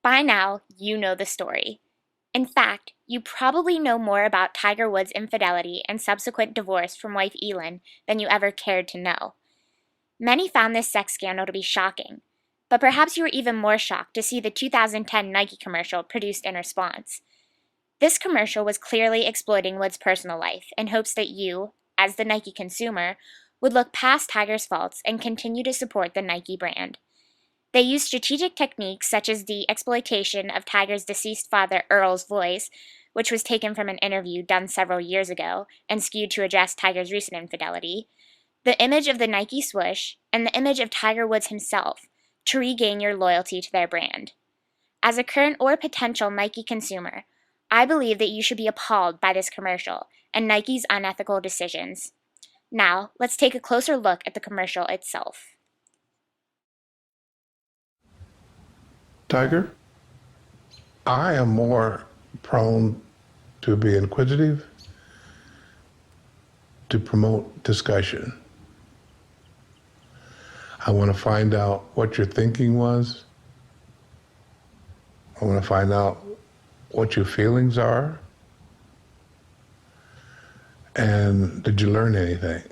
By now, you know the story. In fact, you probably know more about Tiger Woods' infidelity and subsequent divorce from wife Elin than you ever cared to know. Many found this sex scandal to be shocking, but perhaps you were even more shocked to see the 2010 Nike commercial produced in response. This commercial was clearly exploiting Woods' personal life in hopes that you, as the Nike consumer, would look past Tiger's faults and continue to support the Nike brand. They used strategic techniques such as the exploitation of Tiger's deceased father Earl's voice, which was taken from an interview done several years ago and skewed to address Tiger's recent infidelity, the image of the Nike swoosh, and the image of Tiger Woods himself to regain your loyalty to their brand. As a current or potential Nike consumer, I believe that you should be appalled by this commercial and Nike's unethical decisions. Now, let's take a closer look at the commercial itself. Tiger, I am more prone to be inquisitive, to promote discussion. I want to find out what your thinking was. I want to find out what your feelings are. And did you learn anything?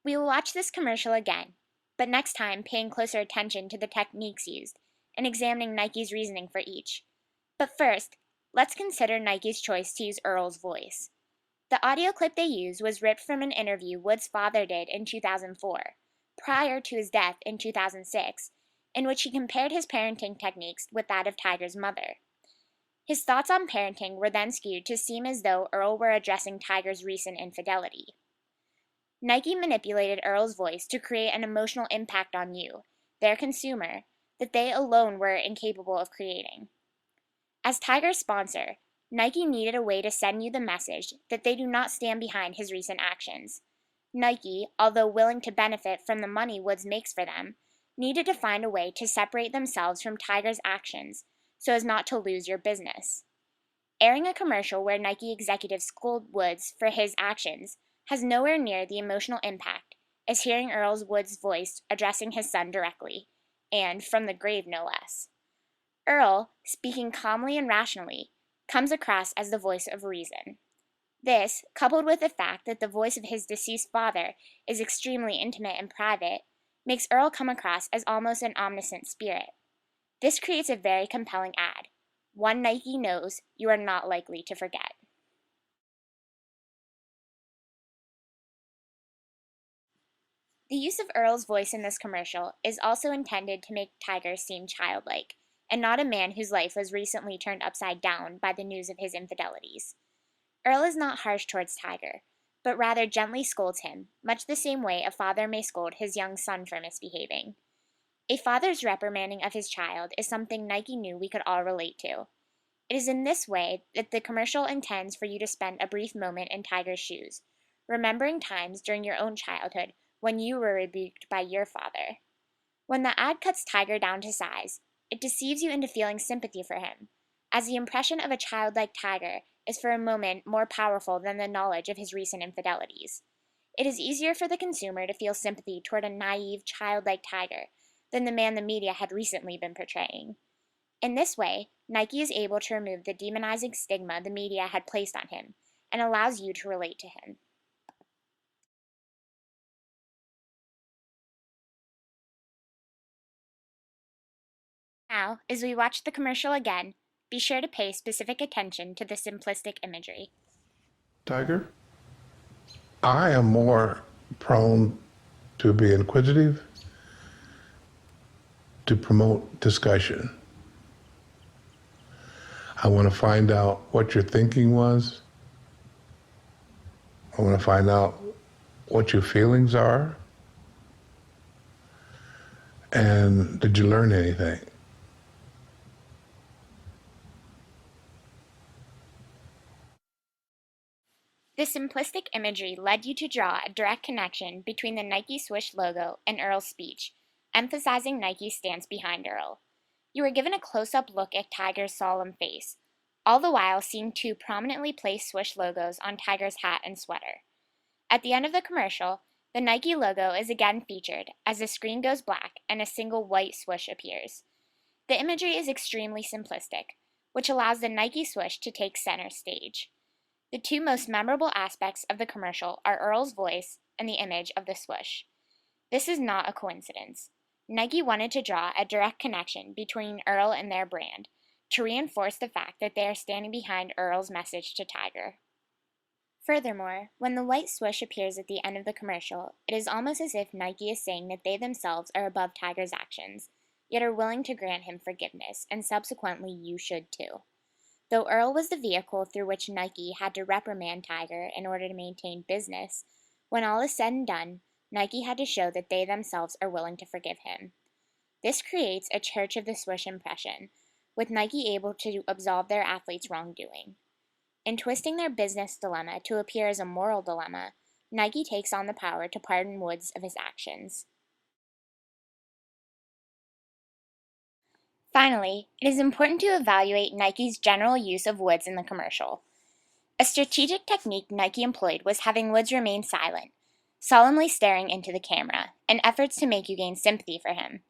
We will watch this commercial again, but next time paying closer attention to the techniques used and examining Nike's reasoning for each. But first, let's consider Nike's choice to use Earl's voice. The audio clip they used was ripped from an interview Wood's father did in 2004, prior to his death in 2006, in which he compared his parenting techniques with that of Tiger's mother. His thoughts on parenting were then skewed to seem as though Earl were addressing Tiger's recent infidelity. Nike manipulated Earl's voice to create an emotional impact on you, their consumer, that they alone were incapable of creating. As Tiger's sponsor, Nike needed a way to send you the message that they do not stand behind his recent actions. Nike, although willing to benefit from the money Woods makes for them, needed to find a way to separate themselves from Tiger's actions so as not to lose your business. Airing a commercial where Nike executives scold Woods for his actions has nowhere near the emotional impact as hearing Earl's Woods' voice addressing his son directly, and from the grave no less. Earl, speaking calmly and rationally, comes across as the voice of reason. This, coupled with the fact that the voice of his deceased father is extremely intimate and private, makes Earl come across as almost an omniscient spirit. This creates a very compelling ad, one Nike knows you are not likely to forget. The use of Earl's voice in this commercial is also intended to make Tiger seem childlike, and not a man whose life was recently turned upside down by the news of his infidelities. Earl is not harsh towards Tiger, but rather gently scolds him, much the same way a father may scold his young son for misbehaving. A father's reprimanding of his child is something Nike knew we could all relate to. It is in this way that the commercial intends for you to spend a brief moment in Tiger's shoes, remembering times during your own childhood when you were rebuked by your father. When the ad cuts Tiger down to size, it deceives you into feeling sympathy for him, as the impression of a childlike Tiger is for a moment more powerful than the knowledge of his recent infidelities. It is easier for the consumer to feel sympathy toward a naive, childlike Tiger than the man the media had recently been portraying. In this way, Nike is able to remove the demonizing stigma the media had placed on him and allows you to relate to him. Now, as we watch the commercial again, be sure to pay specific attention to the simplistic imagery. Tiger, I am more prone to be inquisitive, to promote discussion. I want to find out what your thinking was. I want to find out what your feelings are. And did you learn anything? The simplistic imagery led you to draw a direct connection between the Nike swoosh logo and Earl's speech, emphasizing Nike's stance behind Earl. You were given a close-up look at Tiger's solemn face, all the while seeing two prominently placed swoosh logos on Tiger's hat and sweater. At the end of the commercial, the Nike logo is again featured as the screen goes black and a single white swoosh appears. The imagery is extremely simplistic, which allows the Nike swoosh to take center stage. The two most memorable aspects of the commercial are Earl's voice and the image of the swoosh. This is not a coincidence. Nike wanted to draw a direct connection between Earl and their brand, to reinforce the fact that they are standing behind Earl's message to Tiger. Furthermore, when the white swoosh appears at the end of the commercial, it is almost as if Nike is saying that they themselves are above Tiger's actions, yet are willing to grant him forgiveness, and subsequently you should too. Though Earl was the vehicle through which Nike had to reprimand Tiger in order to maintain business, when all is said and done, Nike had to show that they themselves are willing to forgive him. This creates a Church of the Swoosh impression, with Nike able to absolve their athletes' wrongdoing. In twisting their business dilemma to appear as a moral dilemma, Nike takes on the power to pardon Woods of his actions. Finally, it is important to evaluate Nike's general use of Woods in the commercial. A strategic technique Nike employed was having Woods remain silent, solemnly staring into the camera, in efforts to make you gain sympathy for him.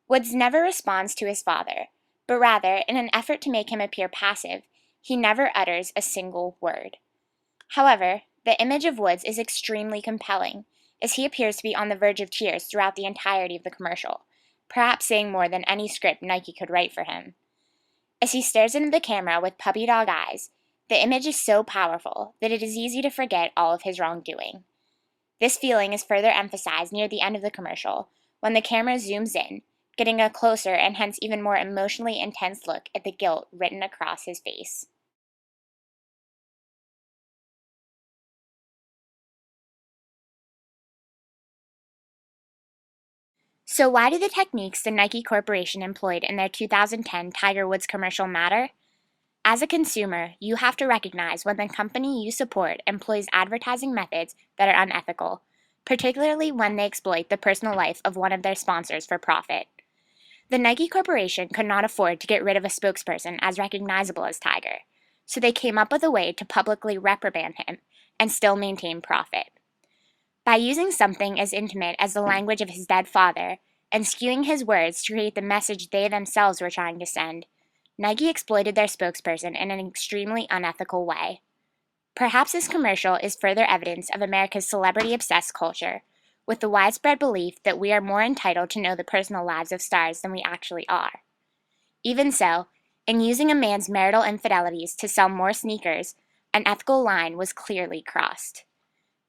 Woods never responds to his father, but rather, in an effort to make him appear passive, he never utters a single word. However, the image of Woods is extremely compelling, as he appears to be on the verge of tears throughout the entirety of the commercial, perhaps saying more than any script Nike could write for him. As he stares into the camera with puppy dog eyes, the image is so powerful that it is easy to forget all of his wrongdoing. This feeling is further emphasized near the end of the commercial, when the camera zooms in, getting a closer and hence even more emotionally intense look at the guilt written across his face. So why do the techniques the Nike Corporation employed in their 2010 Tiger Woods commercial matter? As a consumer, you have to recognize when the company you support employs advertising methods that are unethical, particularly when they exploit the personal life of one of their sponsors for profit. The Nike Corporation could not afford to get rid of a spokesperson as recognizable as Tiger, so they came up with a way to publicly reprimand him and still maintain profit. By using something as intimate as the language of his dead father and skewing his words to create the message they themselves were trying to send, Nike exploited their spokesperson in an extremely unethical way. Perhaps this commercial is further evidence of America's celebrity-obsessed culture, with the widespread belief that we are more entitled to know the personal lives of stars than we actually are. Even so, in using a man's marital infidelities to sell more sneakers, an ethical line was clearly crossed.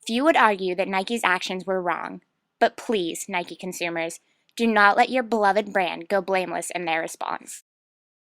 Few would argue that Nike's actions were wrong, but please, Nike consumers, do not let your beloved brand go blameless in their response.